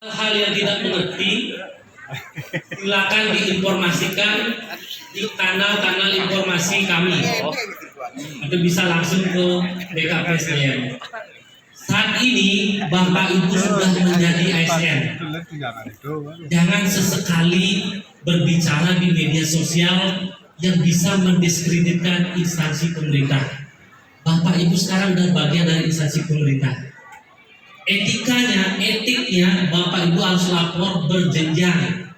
Hal yang tidak mengerti, silakan diinformasikan di kanal-kanal informasi kami, atau bisa langsung ke BKPSDM. Saat ini Bapak Ibu sudah menjadi ASN. Jangan sesekali berbicara di media sosial yang bisa mendiskreditkan instansi pemerintah. Bapak Ibu sekarang sudah bagian dari instansi pemerintah. Etiknya Bapak Ibu harus lapor berjenjang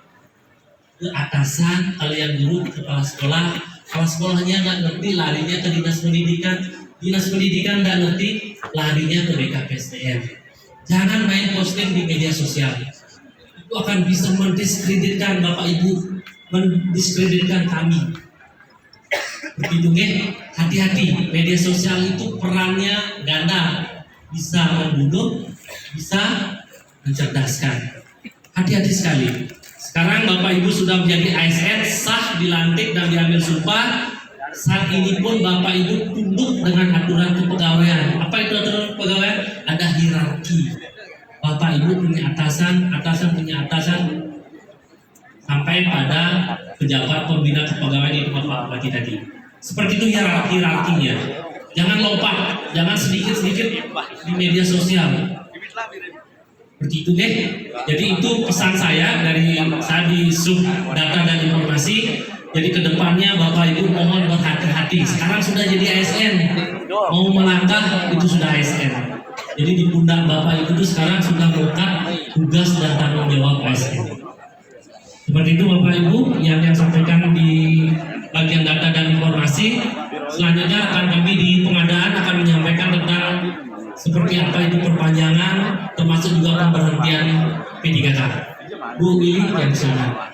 ke atasan. Kalau yang guru ke kepala sekolah, kepala sekolahnya nggak ngerti larinya ke dinas pendidikan, dinas pendidikan nggak ngerti larinya ke BKPSDM. Jangan main posting di media sosial, itu akan bisa mendiskreditkan Bapak Ibu, mendiskreditkan kami. Begitu ya, hati-hati, media sosial itu perannya ganda, bisa membunuh, bisa mencerdaskan. Hati-hati sekali. Sekarang Bapak Ibu sudah menjadi ASN, sah, dilantik dan diambil sumpah. Saat ini pun Bapak Ibu tunduk dengan aturan kepegawaian. Apa itu aturan kepegawaian? Ada hierarki. Bapak Ibu punya atasan, atasan punya atasan, sampai pada pejabat pembina kepegawaian di tempat Pak Bupati tadi. Seperti itu hierarkinya. Jangan lompat, jangan sedikit-sedikit di media sosial. Seperti itu deh. Jadi itu pesan saya dari saya di sub data dan informasi. Jadi kedepannya Bapak Ibu mohon berhati-hati. Sekarang sudah jadi ASN, mau melangkah itu sudah ASN. Jadi di pundak Bapak Ibu itu sekarang sudah melekat tugas dan tanggung jawab ASN. Seperti itu Bapak Ibu yang sampaikan di bagian data dan informasi. Selanjutnya akan kami di pengadaan akan menyampaikan tentang seperti apa itu perpanjangan, termasuk juga pemberhentian P3K. Bu Willy yang sana.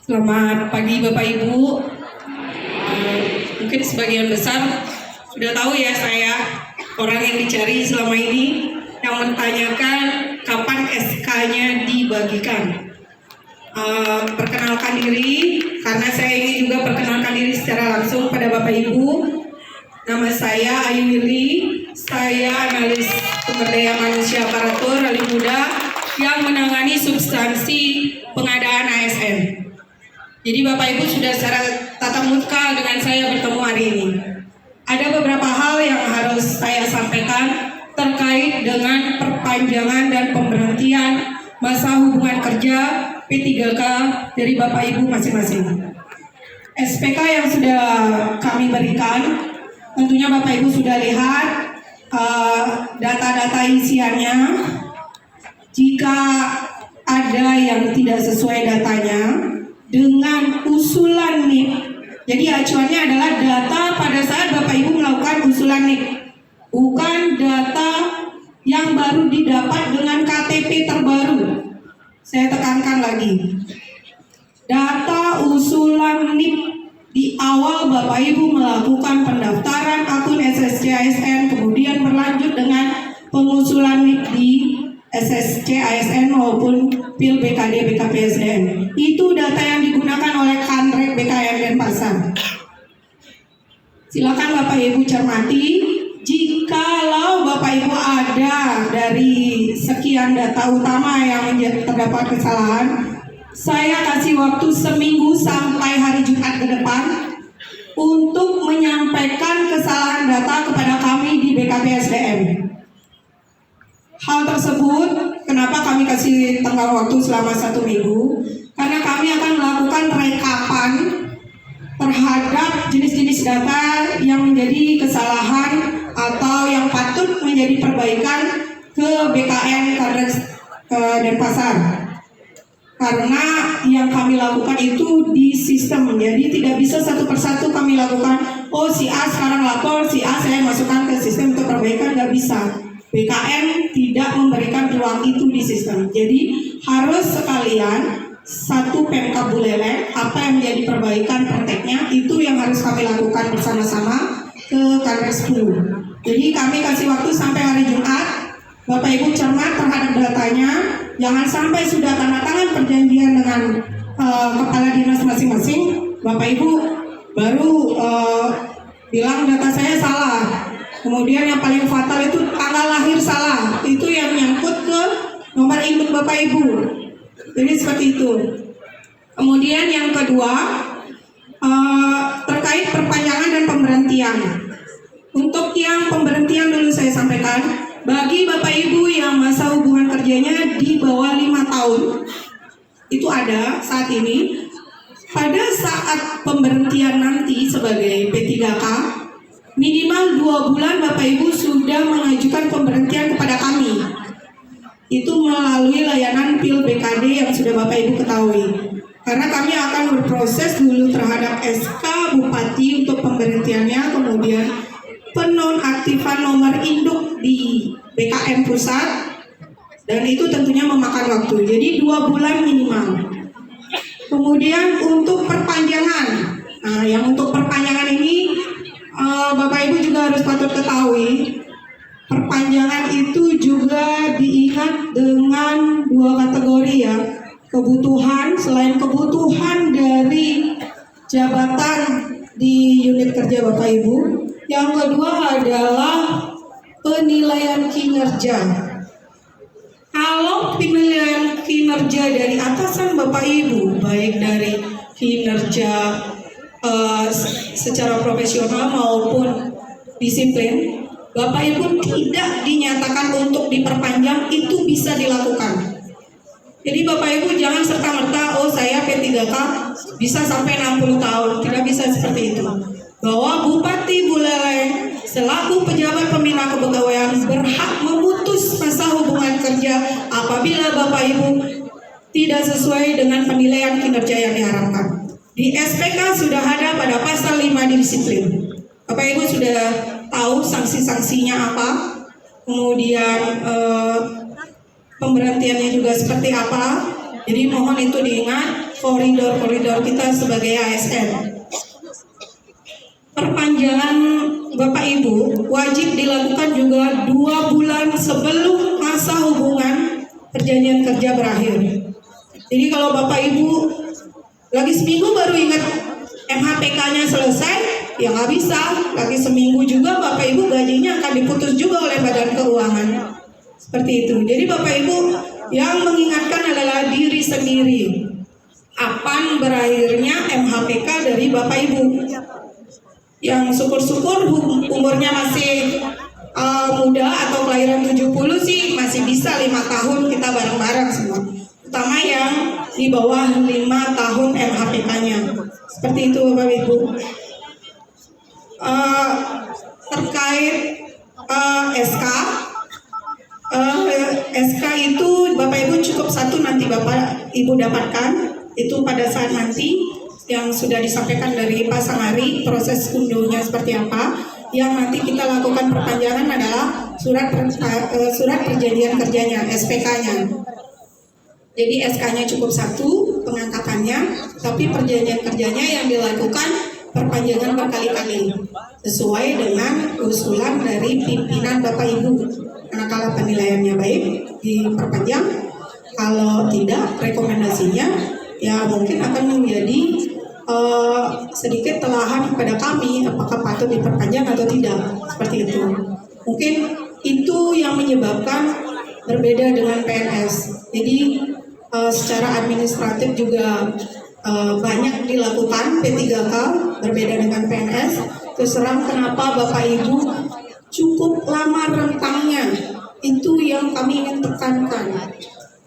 Selamat pagi Bapak Ibu. Mungkin sebagian besar sudah tahu ya, saya orang yang dicari selama ini, yang menanyakan kapan SK-nya dibagikan. Perkenalkan diri, karena saya ingin juga perkenalkan diri secara langsung pada Bapak Ibu. Nama saya Ayu Willy, saya analis sumber daya manusia aparatur Rali Muda yang menangani substansi pengadaan ASN. Jadi Bapak Ibu sudah secara tatap muka dengan saya bertemu hari ini. Ada beberapa hal yang harus saya sampaikan terkait dengan perpanjangan dan pemberhentian masa hubungan kerja P3K dari Bapak Ibu masing-masing. SPK yang sudah kami berikan, tentunya Bapak Ibu sudah lihat data-data isiannya. Jika ada yang tidak sesuai datanya dengan usulan NIP, jadi acuannya adalah data pada saat Bapak Ibu melakukan usulan NIP, bukan data yang baru didapat dengan KTP terbaru. Saya tekankan lagi, data usulan NIP di awal Bapak Ibu melakukan pendaftaran akun SSC ASN, kemudian berlanjut dengan pengusulan NIP di SSC ASN maupun PIL BKD BKPSDM. Itu data yang digunakan oleh Kanrek BKN Denpasar. Silakan Bapak Ibu cermati. Jikalau Bapak Ibu ada dari sekian data utama yang terdapat kesalahan, saya kasih waktu seminggu sampai hari Jumat ke depan untuk menyampaikan kesalahan data kepada kami di BKPSDM. Hal tersebut, kenapa kami kasih tenggang waktu selama 1 minggu? Karena kami akan melakukan rekapan terhadap jenis-jenis data yang menjadi kesalahan atau yang patut menjadi perbaikan ke BKN Kadres Denpasar. Karena yang kami lakukan itu di sistem, jadi tidak bisa satu persatu kami lakukan. Oh, si A sekarang lapor, si A saya masukkan ke sistem untuk perbaikan, nggak bisa. BKN tidak memberikan ruang itu di sistem. Jadi harus sekalian satu Pemkab Buleleng, apa yang menjadi perbaikan prakteknya itu yang harus kami lakukan bersama-sama ke Kadres 10. Jadi kami kasih waktu sampai hari Jumat. Bapak Ibu cermat terhadap datanya, jangan sampai sudah tanda tangan dengan kepala dinas masing-masing, Bapak Ibu baru bilang data saya salah. Kemudian yang paling fatal itu tanggal lahir salah, itu yang nyangkut ke nomor induk Bapak Ibu. Jadi seperti itu. Kemudian yang kedua terkait perpanjangan dan pemberhentian. Untuk yang pemberhentian dulu saya sampaikan, bagi Bapak Ibu yang masa hubungan kerjanya di bawah 5 tahun, itu ada saat ini. Pada saat pemberhentian nanti sebagai P3K, minimal 2 bulan Bapak Ibu sudah mengajukan pemberhentian kepada kami. Itu melalui layanan PIL BKD yang sudah Bapak Ibu ketahui. Karena kami akan berproses dulu terhadap SK Bupati untuk pemberhentiannya, kemudian penonaktifan nomor induk di BKM pusat, dan itu tentunya memakan waktu. Jadi 2 bulan minimal. Kemudian untuk perpanjangan, yang untuk perpanjangan ini Bapak Ibu juga harus patut ketahui, perpanjangan itu juga diingat dengan 2 kategori ya. Kebutuhan, selain kebutuhan dari jabatan di unit kerja Bapak Ibu, yang kedua adalah penilaian kinerja. Kalau penilaian kinerja dari atasan Bapak Ibu, baik dari kinerja secara profesional maupun disiplin, Bapak Ibu tidak dinyatakan untuk diperpanjang, itu bisa dilakukan. Jadi Bapak Ibu jangan serta-merta, oh saya P3K bisa sampai 60 tahun, tidak bisa seperti itu. Bahwa Bupati Buleleng selaku pejabat pembina kepegawaian berhak memutus masa hubungan kerja apabila Bapak Ibu tidak sesuai dengan penilaian kinerja yang diharapkan. Di SPK sudah ada pada pasal 5 disiplin. Bapak Ibu sudah tahu sanksi-sanksinya apa, kemudian pemberhentiannya juga seperti apa. Jadi mohon itu diingat koridor-koridor kita sebagai ASN. Perpanjangan Bapak Ibu wajib dilakukan juga 2 bulan sebelum masa hubungan perjanjian kerja berakhir. Jadi kalau Bapak Ibu lagi seminggu baru ingat MHPK-nya selesai, ya nggak bisa. Lagi seminggu juga Bapak Ibu gajinya akan diputus juga oleh Badan Keuangan. Seperti itu. Jadi Bapak Ibu yang mengingatkan adalah diri sendiri. Kapan berakhirnya MHPK dari Bapak Ibu? Yang syukur-syukur umurnya masih muda atau kelahiran 70 sih masih bisa 5 tahun kita bareng-bareng semua. Utama yang di bawah 5 tahun MHPK-nya. Seperti itu Bapak Ibu. Terkait SK, SK itu Bapak Ibu cukup 1 nanti Bapak Ibu dapatkan. Itu pada saat nanti yang sudah disampaikan dari Pak Sangari, proses unduhnya seperti apa. Yang nanti kita lakukan perpanjangan adalah surat perjanjian kerjanya, SPK-nya. Jadi SK-nya cukup 1 pengangkatannya, tapi perjanjian kerjanya yang dilakukan perpanjangan berkali-kali sesuai dengan usulan dari pimpinan Bapak Ibu. Manakala penilaiannya baik diperpanjang, kalau tidak rekomendasinya ya mungkin akan menjadi sedikit telahan kepada kami apakah patut diperpanjang atau tidak, seperti itu. Mungkin itu yang menyebabkan berbeda dengan PNS. Jadi secara administratif juga banyak dilakukan P3K berbeda dengan PNS. Terus terang kenapa Bapak Ibu cukup lama rentangnya, itu yang kami ingin tekankan.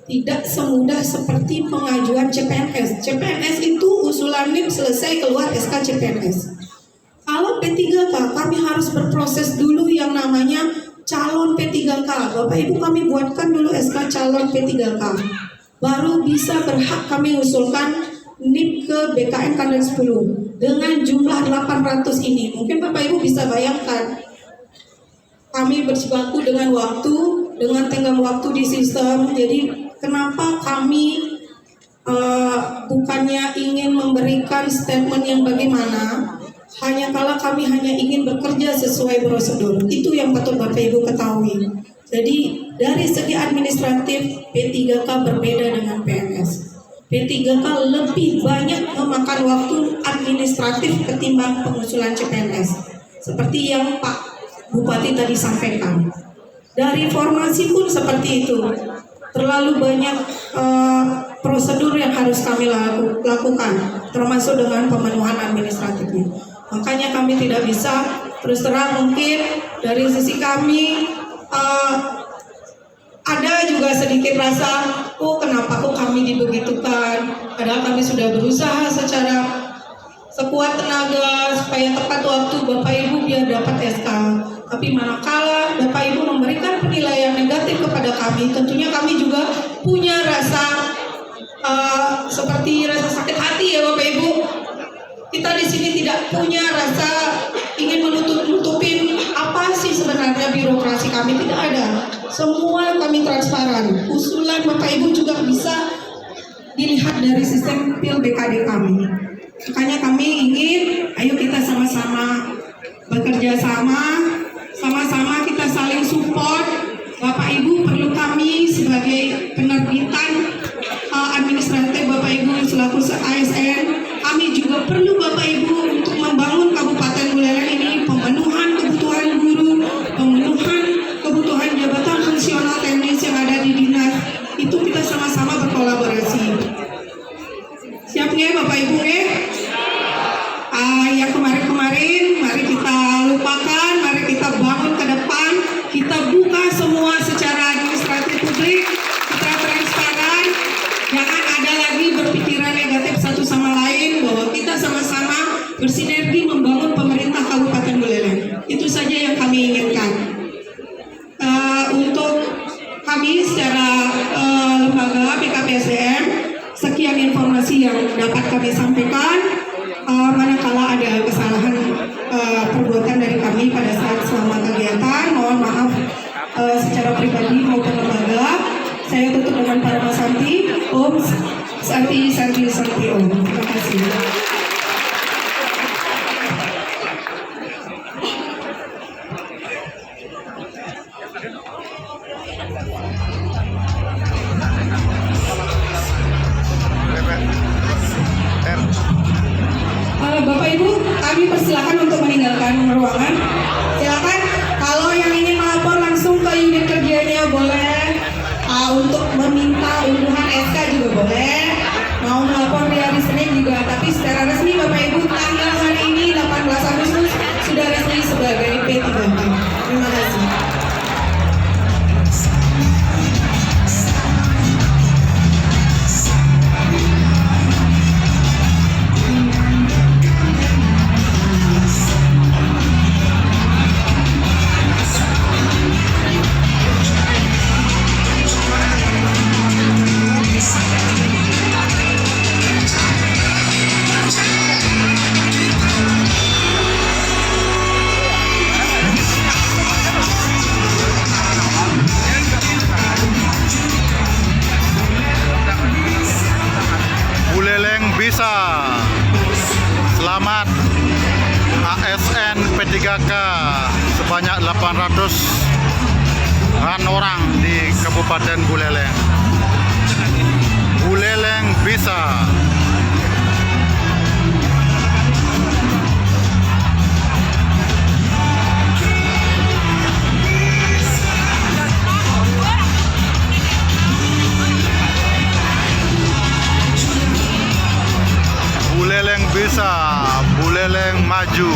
Tidak semudah seperti pengajuan CPNS. CPNS itu usulan NIM selesai keluar SK CPNS. Kalau P3K kami harus berproses dulu yang namanya calon P3K. Bapak Ibu kami buatkan dulu SK calon P3K. Baru bisa berhak kami usulkan NIM ke BKN Kandang 10 dengan jumlah 800 ini. Mungkin Bapak Ibu bisa bayangkan, kami berjibaku dengan waktu, dengan tenggang waktu di sistem. Jadi kenapa kami bukannya ingin memberikan statement yang bagaimana, hanya kalau kami hanya ingin bekerja sesuai prosedur. Itu yang patut Bapak Ibu ketahui. Jadi dari segi administratif P3K berbeda dengan PNS. P3K lebih banyak memakan waktu administratif ketimbang pengusulan CPNS. Seperti yang Pak Bupati tadi sampaikan. Dari formasi pun seperti itu. Terlalu banyak prosedur yang harus kami lakukan, termasuk dengan pemenuhan administratifnya. Makanya kami tidak bisa, terus terang mungkin dari sisi kami ada juga sedikit rasa, oh kenapa kok kami dibegitukan, padahal kami sudah berusaha secara sekuat tenaga supaya tepat waktu Bapak Ibu biar dapat SK. Tapi manakala Bapak Ibu memberikan penilaian negatif kepada kami, tentunya kami juga punya rasa seperti rasa sakit hati ya Bapak Ibu. Kita di sini tidak punya rasa ingin menutup-nutupin apa sih sebenarnya birokrasi kami, tidak ada. Semua kami transparan. Usulan Bapak Ibu juga bisa dilihat dari sistem PIL BKD kami. Makanya kami ingin, ayo kita sama-sama bekerja sama-sama kita saling support. Bapak Ibu perlu kami sebagai penerbitan administratif Bapak Ibu selaku ASN. Kami juga perlu Bapak Ibu untuk membangun Kabupaten Buleleng ini, pemenuhan kebutuhan guru, pemenuhan kebutuhan jabatan fungsional teknis yang ada di dinas. Itu kita sama-sama berkolaborasi. Siap nggak Bapak Ibu nggak? Yang kemarin-kemarin mari kita lupakan, mari kita bangun ke depan, kita buka semua secara administratif publik, secara transparan, jangan ada lagi berpikiran negatif satu sama lain, bahwa kita sama-sama bersinergi membangun pemerintah Kabupaten Buleleng. Itu saja yang kami inginkan. Untuk kami secara lembaga BKPSDM, sekian informasi yang dapat kami sampaikan. Manakala ada kesalahan perbuatan dari kami pada saat selama kegiatan, mohon maaf secara pribadi maupun lembaga. Saya tutup dengan Parama Santi, Om Santi Om. Terima kasih. Bapak Ibu, kami persilakan untuk meninggalkan ruangan. Silakan. Kalau yang ingin melapor langsung ke unit kerjanya boleh. Untuk meminta unduhan SK juga boleh. Mau melapor di hari Senin juga. Tapi secara resmi Bapak Ibu tanggal hari ini 18 Agustus sudah resmi sebagai P3K. Terima kasih. Bisa. Selamat ASN P3K sebanyak 800-an orang di Kabupaten Buleleng. Buleleng bisa. Buleleng bisa, Buleleng maju.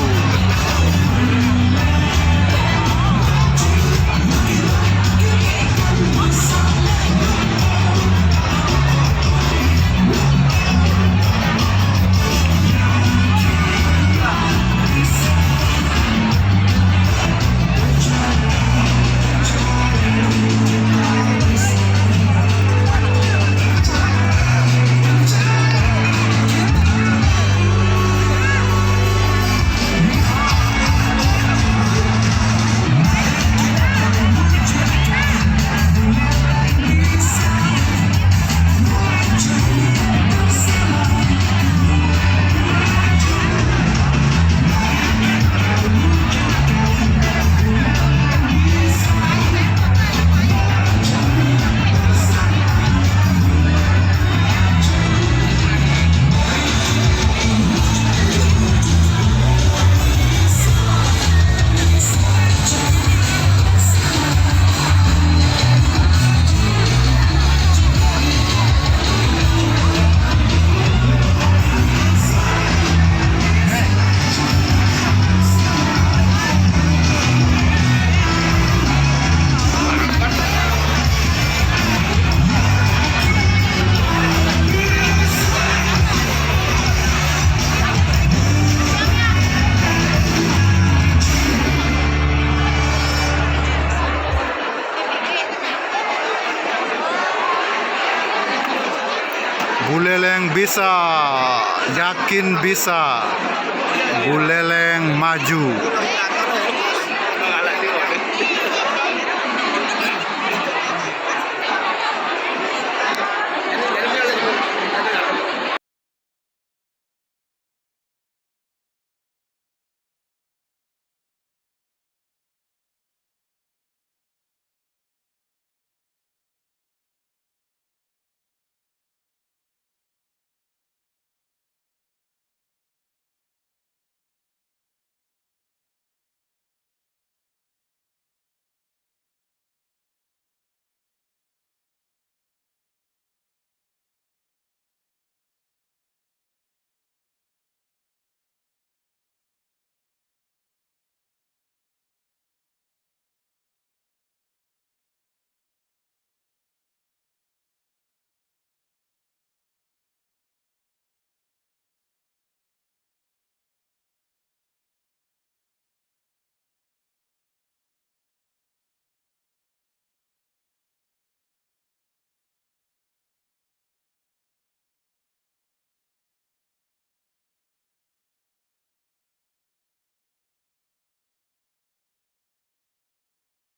Buleleng bisa, yakin bisa. Buleleng maju.